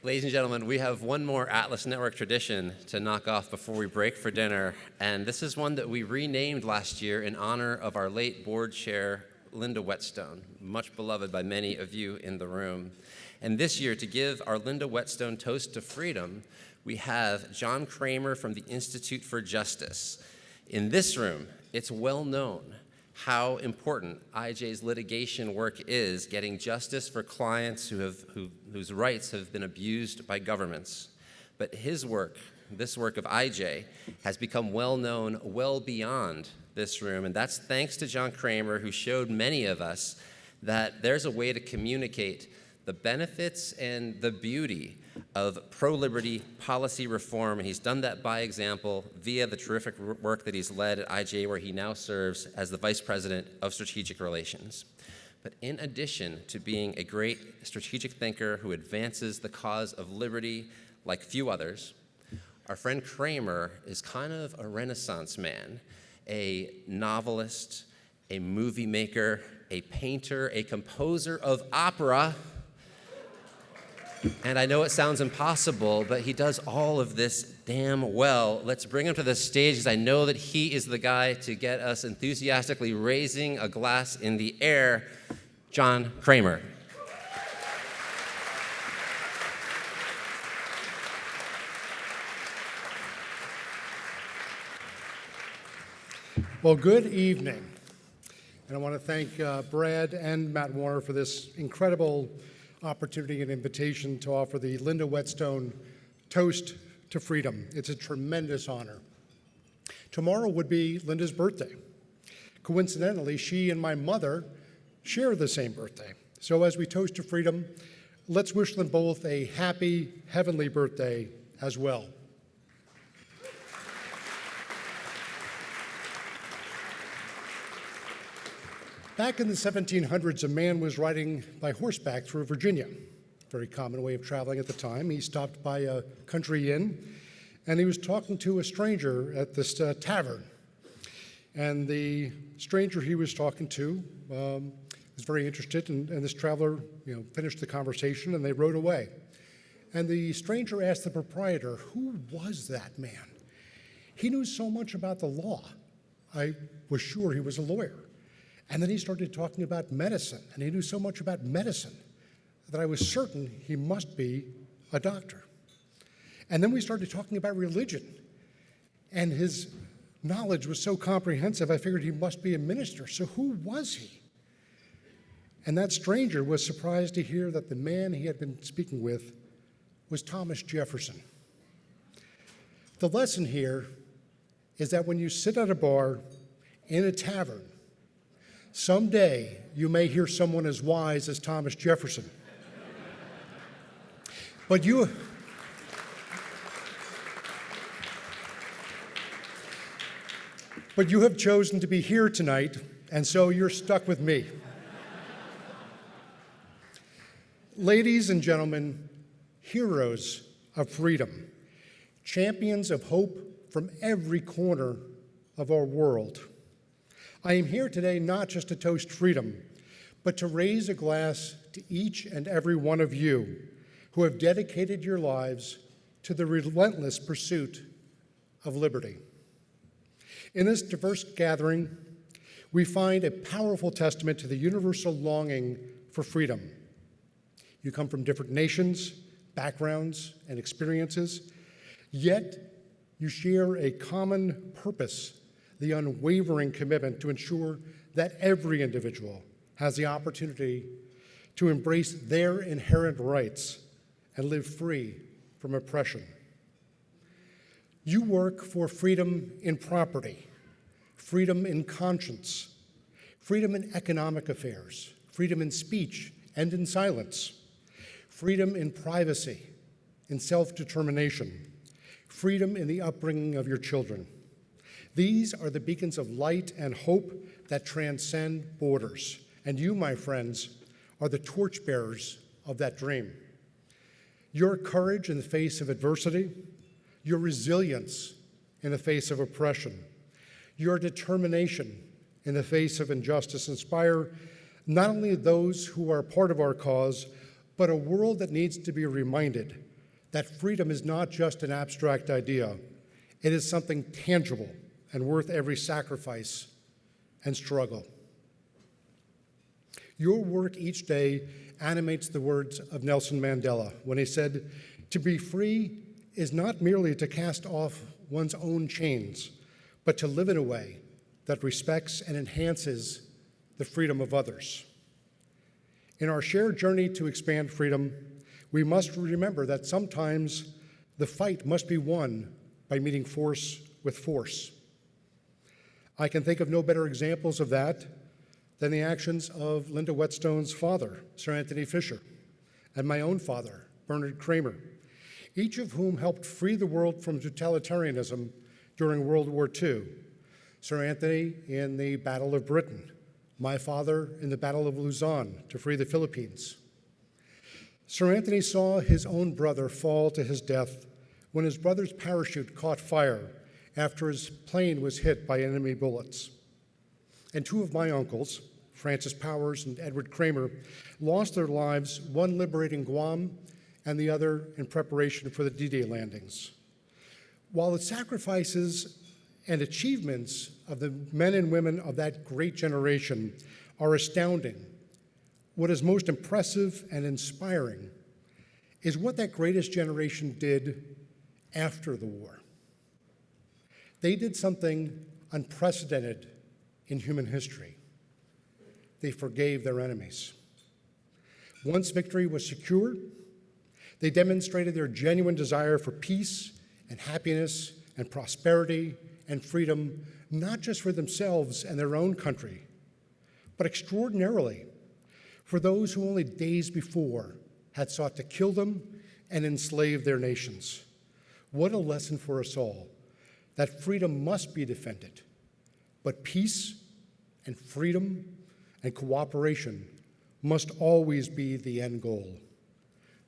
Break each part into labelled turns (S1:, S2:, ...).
S1: Ladies and gentlemen, we have one more Atlas Network tradition to knock off before we break for dinner, and this is one that we renamed last year in honor of our late board chair, Linda Whetstone, much beloved by many of you in the room. And this year, to give our Linda Whetstone Toast to Freedom, we have John Kramer from the Institute for Justice. In this room, it's well known how important IJ's litigation work is, getting justice for clients whose rights have been abused by governments. But his work, this work of IJ, has become well known well beyond this room, and that's thanks to John Kramer, who showed many of us that there's a way to communicate the benefits and the beauty of pro-liberty policy reform, and he's done that by example via the terrific work that he's led at IJ, where he now serves as the Vice President of Strategic Relations. But in addition to being a great strategic thinker who advances the cause of liberty like few others, our friend Kramer is kind of a Renaissance man, a novelist, a movie maker, a painter, a composer of opera. And I know it sounds impossible, but he does all of this damn well. Let's bring him to the stage, because I know that he is the guy to get us enthusiastically raising a glass in the air. John Kramer.
S2: Well, good evening. And I want to thank Brad and Matt Warner for this incredible opportunity and invitation to offer the Linda Whetstone Toast to Freedom. It's a tremendous honor. Tomorrow would be Linda's birthday. Coincidentally, she and my mother share the same birthday. So as we toast to freedom, let's wish them both a happy, heavenly birthday as well. Back in the 1700s, a man was riding by horseback through Virginia. Very common way of traveling at the time. He stopped by a country inn, and he was talking to a stranger at this tavern. And the stranger he was talking to was very interested, and this traveler, finished the conversation, and they rode away. And the stranger asked the proprietor, "Who was that man? He knew so much about the law. I was sure he was a lawyer." And then he started talking about medicine, and he knew so much about medicine that I was certain he must be a doctor. And then we started talking about religion, and his knowledge was so comprehensive, I figured he must be a minister. So who was he? And that stranger was surprised to hear that the man he had been speaking with was Thomas Jefferson. The lesson here is that when you sit at a bar in a tavern, someday you may hear someone as wise as Thomas Jefferson. But you have chosen to be here tonight, and so you're stuck with me. Ladies and gentlemen, heroes of freedom, champions of hope from every corner of our world. I am here today not just to toast freedom, but to raise a glass to each and every one of you who have dedicated your lives to the relentless pursuit of liberty. In this diverse gathering, we find a powerful testament to the universal longing for freedom. You come from different nations, backgrounds, and experiences, yet you share a common purpose, the unwavering commitment to ensure that every individual has the opportunity to embrace their inherent rights and live free from oppression. You work for freedom in property, freedom in conscience, freedom in economic affairs, freedom in speech and in silence, freedom in privacy, in self-determination, freedom in the upbringing of your children. These are the beacons of light and hope that transcend borders. And you, my friends, are the torchbearers of that dream. Your courage in the face of adversity, your resilience in the face of oppression, your determination in the face of injustice inspire not only those who are part of our cause, but a world that needs to be reminded that freedom is not just an abstract idea. It is something tangible and worth every sacrifice and struggle. Your work each day animates the words of Nelson Mandela when he said, "To be free is not merely to cast off one's own chains, but to live in a way that respects and enhances the freedom of others." In our shared journey to expand freedom, we must remember that sometimes the fight must be won by meeting force with force. I can think of no better examples of that than the actions of Linda Whetstone's father, Sir Antony Fisher, and my own father, Bernard Kramer, each of whom helped free the world from totalitarianism during World War II. Sir Antony in the Battle of Britain, my father in the Battle of Luzon to free the Philippines. Sir Antony saw his own brother fall to his death when his brother's parachute caught fire after his plane was hit by enemy bullets. And two of my uncles, Francis Powers and Edward Kramer, lost their lives, one liberating Guam and the other in preparation for the D-Day landings. While the sacrifices and achievements of the men and women of that great generation are astounding, what is most impressive and inspiring is what that greatest generation did after the war. They did something unprecedented in human history. They forgave their enemies. Once victory was secure, they demonstrated their genuine desire for peace and happiness and prosperity and freedom, not just for themselves and their own country, but extraordinarily for those who only days before had sought to kill them and enslave their nations. What a lesson for us all, that freedom must be defended, but peace and freedom and cooperation must always be the end goal,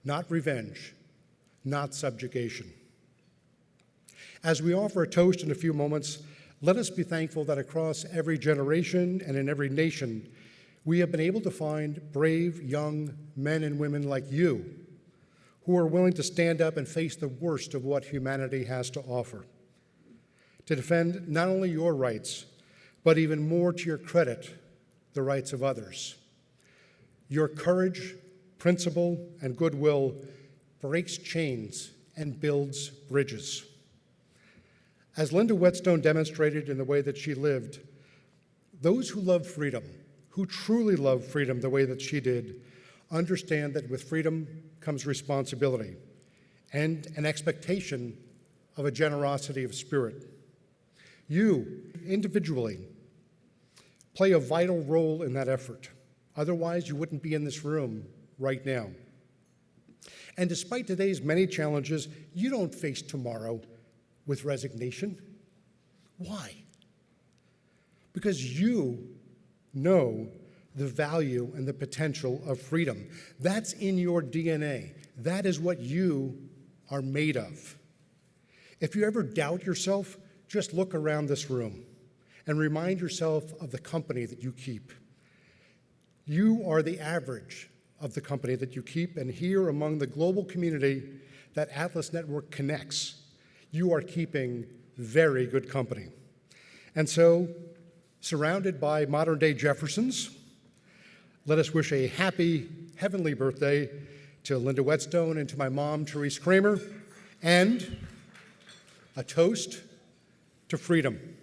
S2: not revenge, not subjugation. As we offer a toast in a few moments, let us be thankful that across every generation and in every nation, we have been able to find brave young men and women like you who are willing to stand up and face the worst of what humanity has to offer, to defend not only your rights, but even more to your credit, the rights of others. Your courage, principle, and goodwill breaks chains and builds bridges. As Linda Whetstone demonstrated in the way that she lived, those who love freedom, who truly love freedom the way that she did, understand that with freedom comes responsibility and an expectation of a generosity of spirit. You, individually, play a vital role in that effort. Otherwise, you wouldn't be in this room right now. And despite today's many challenges, you don't face tomorrow with resignation. Why? Because you know the value and the potential of freedom. That's in your DNA. That is what you are made of. If you ever doubt yourself, just look around this room and remind yourself of the company that you keep. You are the average of the company that you keep, and here among the global community that Atlas Network connects, you are keeping very good company. And so, surrounded by modern-day Jeffersons, let us wish a happy heavenly birthday to Linda Whetstone and to my mom, Therese Kramer, and a toast to freedom.